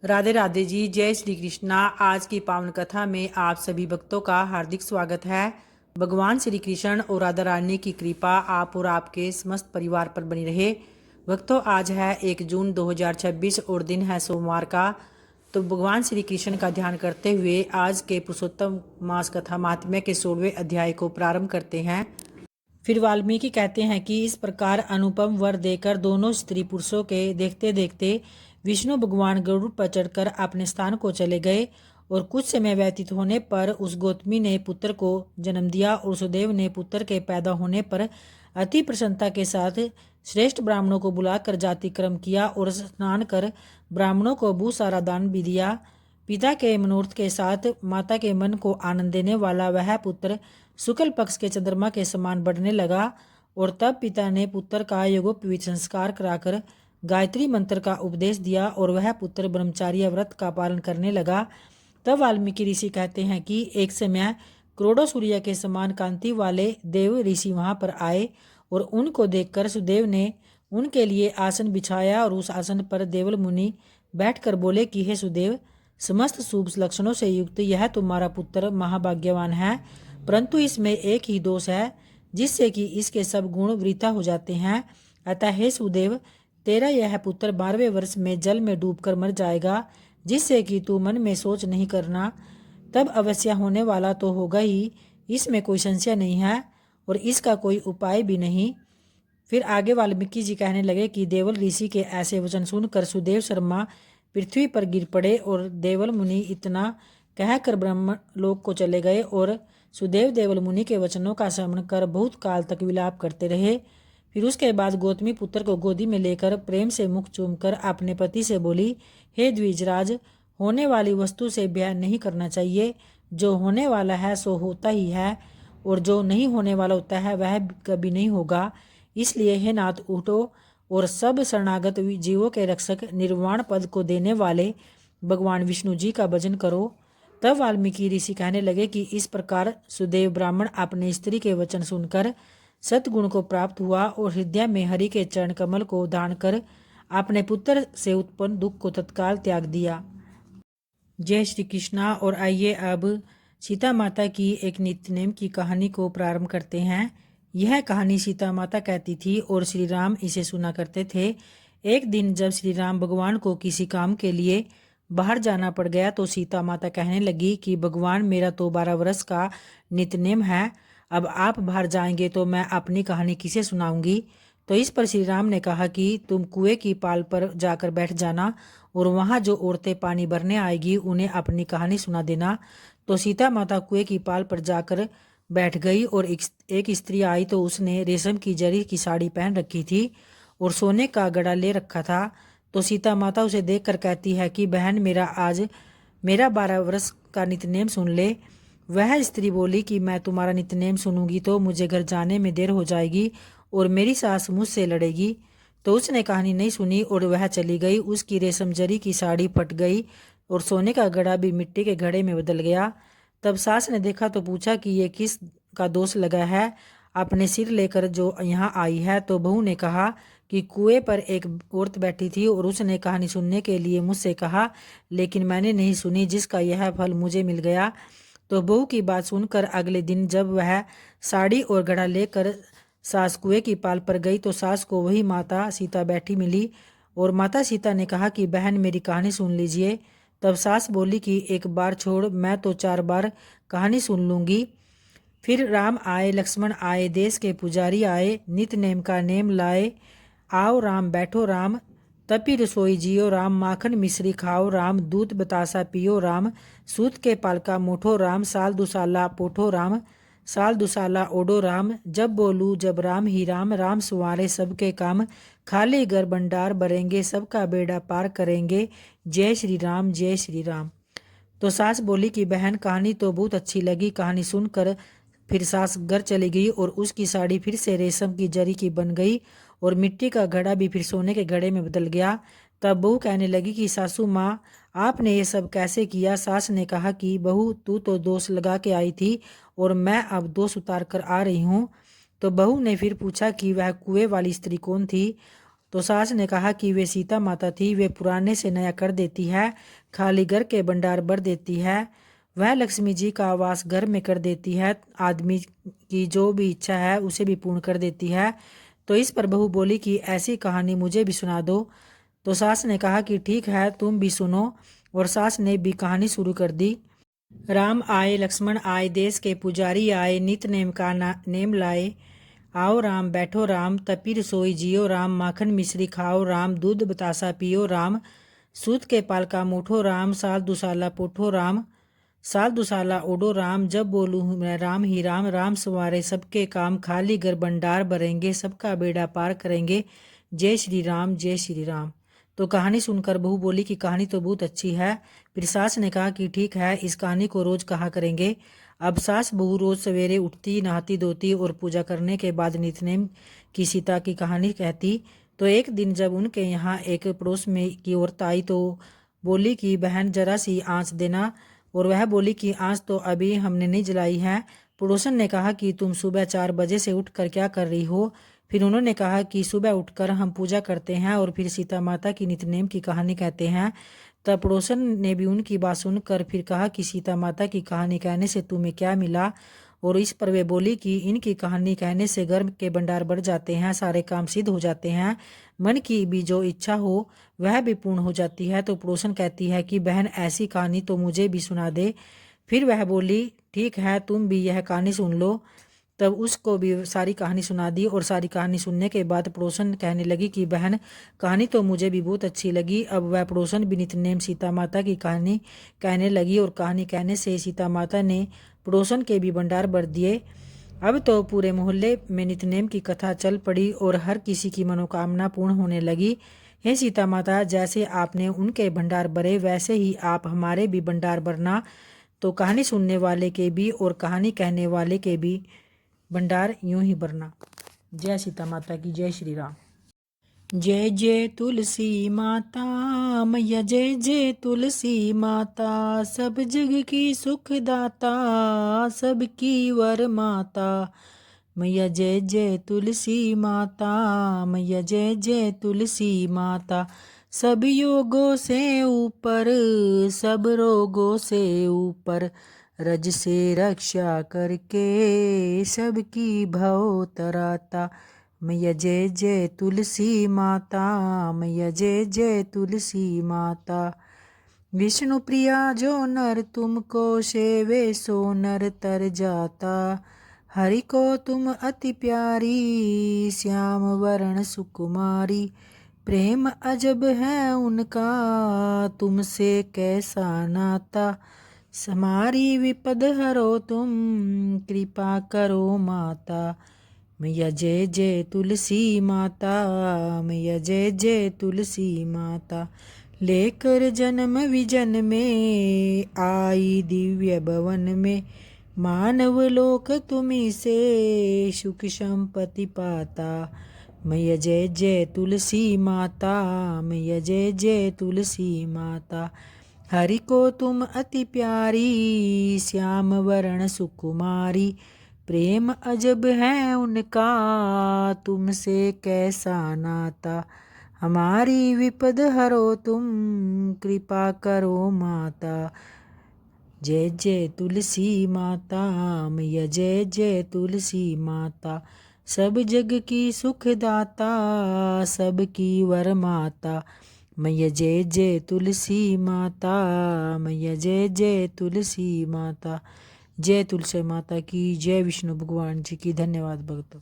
राधे राधे जी। जय श्री कृष्णा। आज की पावन कथा में आप सभी भक्तों का हार्दिक स्वागत है। भगवान श्री कृष्ण और राधा रानी की कृपा आप और आपके समस्त परिवार पर बनी रहे। भक्तों, आज है 1 जून 2026 और दिन है सोमवार का। तो भगवान श्री कृष्ण का ध्यान करते हुए आज के पुरुषोत्तम मास कथा महात्म्य के 16वें अध्याय को प्रारंभ करते हैं। फिर वाल्मीकि कहते हैं कि इस प्रकार अनुपम वर देकर दोनों स्त्री पुरुषों के देखते देखते विष्णु भगवान गरुड़ पर चढ़कर अपने स्थान को चले गए और कुछ समय व्यतीत होने पर उस गौतमी ने पुत्र को जन्म दिया और सुदेव ने पुत्र के पैदा होने पर अति प्रसन्नता के साथ श्रेष्ठ ब्राह्मणों को बुलाकर जाति कर्म किया और स्नान कर ब्राह्मणों को भूसारा दान भी दिया। पिता के मनोरथ के साथ माता के मन को आनंद देने वाला वह पुत्र शुक्ल पक्ष के चंद्रमा के समान बढ़ने लगा और तब पिता ने पुत्र का यज्ञोपवीत संस्कार कराकर गायत्री मंत्र का उपदेश दिया और वह पुत्र ब्रह्मचार्य व्रत का पालन करने लगा। तब वाल्मीकि ऋषि कहते हैं कि एक समय करोड़ों सूर्य के समान कांति वाले देव ऋषि वहां पर आए और उनको देखकर सुदेव ने उनके लिए आसन बिछाया और उस आसन पर देवल मुनि बैठकर बोले कि हे सुदेव, समस्त शुभ लक्षणों से युक्त यह तुम्हारा पुत्र महाभाग्यवान है, परंतु इसमें एक ही दोष है जिससे कि इसके सब गुण वृथा हो जाते हैं। अतः हे सुदेव, तेरा यह पुत्र 12वें वर्ष में जल में डूबकर मर जाएगा, जिससे कि तू मन में सोच नहीं करना, तब अवश्य होने वाला तो होगा ही, इसमें कोई संशय नहीं है और इसका कोई उपाय भी नहीं। फिर आगे वाल्मीकि जी कहने लगे कि देवल ऋषि के ऐसे वचन सुनकर सुदेव शर्मा पृथ्वी पर गिर पड़े और देवल मुनि इतना कहकर ब्रह्म लोक को चले गए और सुदेव देवल मुनि के वचनों का श्रवण कर बहुत काल तक विलाप करते रहे। फिर उसके बाद गौतमी पुत्र को गोदी में लेकर प्रेम से मुख चूमकर अपने पति से बोली, हे द्विजराज, होने वाली वस्तु से ब्याह नहीं करना चाहिए। जो होने वाला है सो होता ही है और जो नहीं होने वाला होता है वह कभी नहीं होगा। इसलिए हे नाथ, उठो और सब शरणागत जीवों के रक्षक निर्वाण पद को देने वाले भगवान विष्णु जी का भजन करो। तब वाल्मीकि ऋषि कहने लगे कि इस प्रकार सुदेव ब्राह्मण अपने स्त्री के वचन सुनकर सतगुण को प्राप्त हुआ और हृदय में हरि के चरण कमल को दान कर अपने पुत्र से उत्पन्न दुख को तत्काल त्याग दिया। जय श्री कृष्णा। और आइए अब सीता माता की एक नित्य नेम की कहानी को प्रारंभ करते हैं। यह कहानी सीता माता कहती थी और श्री राम इसे सुना करते थे। एक दिन जब श्री राम भगवान को किसी काम के लिए बाहर जाना पड़ गया तो सीता माता कहने लगी कि भगवान, मेरा तो 12 वर्ष का नित्यनेम है, अब आप बाहर जाएंगे तो मैं अपनी कहानी किसे सुनाऊंगी। तो इस पर श्री राम ने कहा कि तुम कुएं की पाल पर जाकर बैठ जाना और वहां जो औरतें पानी भरने आएगी उन्हें अपनी कहानी सुना देना। तो सीता माता कुएं की पाल पर जाकर बैठ गई और एक स्त्री आई तो उसने रेशम की जरी की साड़ी पहन रखी थी और सोने का गड़ा ले रखा था। तो सीता माता उसे देखकर कहती है कि बहन, मेरा 12 वर्ष का नित्यनेम सुन ले। वह स्त्री बोली कि मैं तुम्हारा नित्यनेम सुनूंगी तो मुझे घर जाने में देर हो जाएगी और मेरी सास मुझसे लड़ेगी। तो उसने कहानी नहीं सुनी और वह चली गई। उसकी रेशम जरी की साड़ी फट गई और सोने का घड़ा भी मिट्टी के घड़े में बदल गया। तब सास ने देखा तो पूछा कि ये किस का दोष लगा है, अपने सिर लेकर जो यहाँ आई है। तो बहू ने कहा कि कुएं पर एक औरत बैठी थी और उसने कहानी सुनने के लिए मुझसे कहा, लेकिन मैंने नहीं सुनी, जिसका यह फल मुझे मिल गया। तो बहू की बात सुनकर अगले दिन जब वह साड़ी और घड़ा लेकर सास कुएं की पाल पर गई तो सास को वही माता सीता बैठी मिली और माता सीता ने कहा कि बहन, मेरी कहानी सुन लीजिए। तब सास बोली कि एक बार छोड़, मैं तो 4 बार कहानी सुन लूंगी। फिर राम आए, लक्ष्मण आए, देश के पुजारी आए, नित नेम का नेम लाए। आओ राम, बैठो राम, तपी रसोई जियो राम, माखन मिश्री खाओ राम, दूध बतासा पियो राम, सूत के पालका मोठो राम, साल दुसाला पोठो राम, साल दुसाला ओडो राम, जब बोलू जब राम ही राम, राम सुवारे सबके काम, खाली घर भंडार भरेंगे, सबका बेड़ा पार करेंगे, जय श्री राम जय श्री राम। तो सास बोली कि बहन, कहानी तो बहुत अच्छी लगी। कहानी सुनकर फिर सास घर चली गई और उसकी साड़ी फिर से रेशम की जरी की बन गई और मिट्टी का घड़ा भी फिर सोने के घड़े में बदल गया। तब बहू कहने लगी कि सासू माँ, आपने ये सब कैसे किया। सास ने कहा कि बहू, तू तो दोष लगा के आई थी और मैं अब दोष उतार कर आ रही हूँ। तो बहू ने फिर पूछा कि वह कुएं वाली स्त्री कौन थी। तो सास ने कहा कि वे सीता माता थी, वे पुराने से नया कर देती है, खाली घर के भंडार भर देती है, वह लक्ष्मी जी का आवास घर में कर देती है, आदमी की जो भी इच्छा है उसे भी पूर्ण कर देती है। तो इस पर बहू बोली कि ऐसी कहानी मुझे भी सुना दो। तो सास ने कहा कि ठीक है, तुम भी सुनो। और सास ने भी कहानी शुरू कर दी। राम आए, लक्ष्मण आए, देश के पुजारी आए, नित नेम का नेम लाए। आओ राम, बैठो राम, तपी रसोई जियो राम, माखन मिश्री खाओ राम, दूध बतासा पियो राम, सूत के पाल का मुठो राम, साल दुसाला पोठो राम, साल दुसाला ओडो राम, जब बोलूँ मैं राम ही राम, राम सवारे सबके काम, खाली घर भंडार भरेंगे, सबका बेड़ा पार करेंगे, जय श्री राम, जय श्री राम। तो कहानी सुनकर बहू बोली कि कहानी तो बहुत अच्छी है। फिर सास ने कहा कि ठीक है, इस कहानी को रोज कहा करेंगे। अब सास बहू रोज सवेरे उठती, नहाती धोती और पूजा करने के बाद नित्यनेम की सीता की कहानी कहती। तो एक दिन जब उनके यहाँ एक पड़ोस में की औरत आई तो बोली कि बहन जरा सी आँच देना। और वह बोली कि आँच तो अभी हमने नहीं जलाई है। पड़ोसन ने कहा कि तुम सुबह 4 बजे से उठकर क्या कर रही हो। फिर उन्होंने कहा कि सुबह उठकर हम पूजा करते हैं और फिर सीता माता की नित्यनेम की कहानी कहते हैं। तब पड़ोसन ने भी उनकी बात सुनकर फिर कहा कि सीता माता की कहानी कहने से तुम्हें क्या मिला। और इस पर वे बोली कि इनकी कहानी कहने से घर के भंडार बढ़ जाते हैं, सारे काम सिद्ध हो जाते हैं, मन की भी जो इच्छा हो वह भी पूर्ण हो जाती है। तो पड़ोसन कहती है कि बहन ऐसी कहानी तो मुझे भी सुना दे। फिर वह बोली ठीक है, तुम भी यह कहानी सुन लो। तब उसको भी सारी कहानी सुना दी। और सारी कहानी सुनने के बाद पड़ोसन कहने लगी कि बहन कहानी तो मुझे भी बहुत अच्छी लगी। अब वह पड़ोसन भी नित्यनेम सीता माता की कहानी कहने लगी और कहानी कहने से सीता माता ने पड़ोसन के भी भंडार भर दिए। अब तो पूरे मोहल्ले में नित्यनेम की कथा चल पड़ी और हर किसी की मनोकामना पूर्ण होने लगी। हे सीता माता, जैसे आपने उनके भंडार भरे वैसे ही आप हमारे भी भंडार भरना। तो कहानी सुनने वाले के भी और कहानी कहने वाले के भी भंडार यूं ही भरना। जय सीता माता की, जय श्री राम। जय जय तुलसी माता मैया, जय जय तुलसी माता, सब जग की सुखदाता, सबकी वर माता। मैया जय जय तुलसी माता, मैया जय जय तुलसी माता, सब योगों से ऊपर, सब रोगों से ऊपर, रज से रक्षा करके सबकी भव तराता। मैया जय जय तुलसी माता, मैया जय जय तुलसी माता। विष्णु प्रिया जो नर तुमको सेवे सो नर तर जाता, हरि को तुम अति प्यारी श्याम वरण सुकुमारी, प्रेम अजब है उनका तुमसे कैसा नाता, हमारी विपद हरो तुम कृपा करो माता। मैया जय जय तुलसी माता, मैया जय जय तुलसी माता, लेकर जन्म विजन में आई दिव्य भवन में, मानव लोक तुम्ही से सुख संपत्ति पाता। मैया जय जय तुलसी माता, मैया जय जय तुलसी माता, हरि को तुम अति प्यारी श्याम वरण सुकुमारी, प्रेम अजब है उनका तुमसे कैसा नाता, हमारी विपद हरो तुम कृपा करो माता। जय जय तुलसी माता, मैया जय जय तुलसी माता, सब जग की सुखदाता, सबकी वर माता। मैया जय जय तुलसी माता, मैया जय जय तुलसी माता। जय तुलसी माता की, जय विष्णु भगवान जी की। धन्यवाद भक्तों।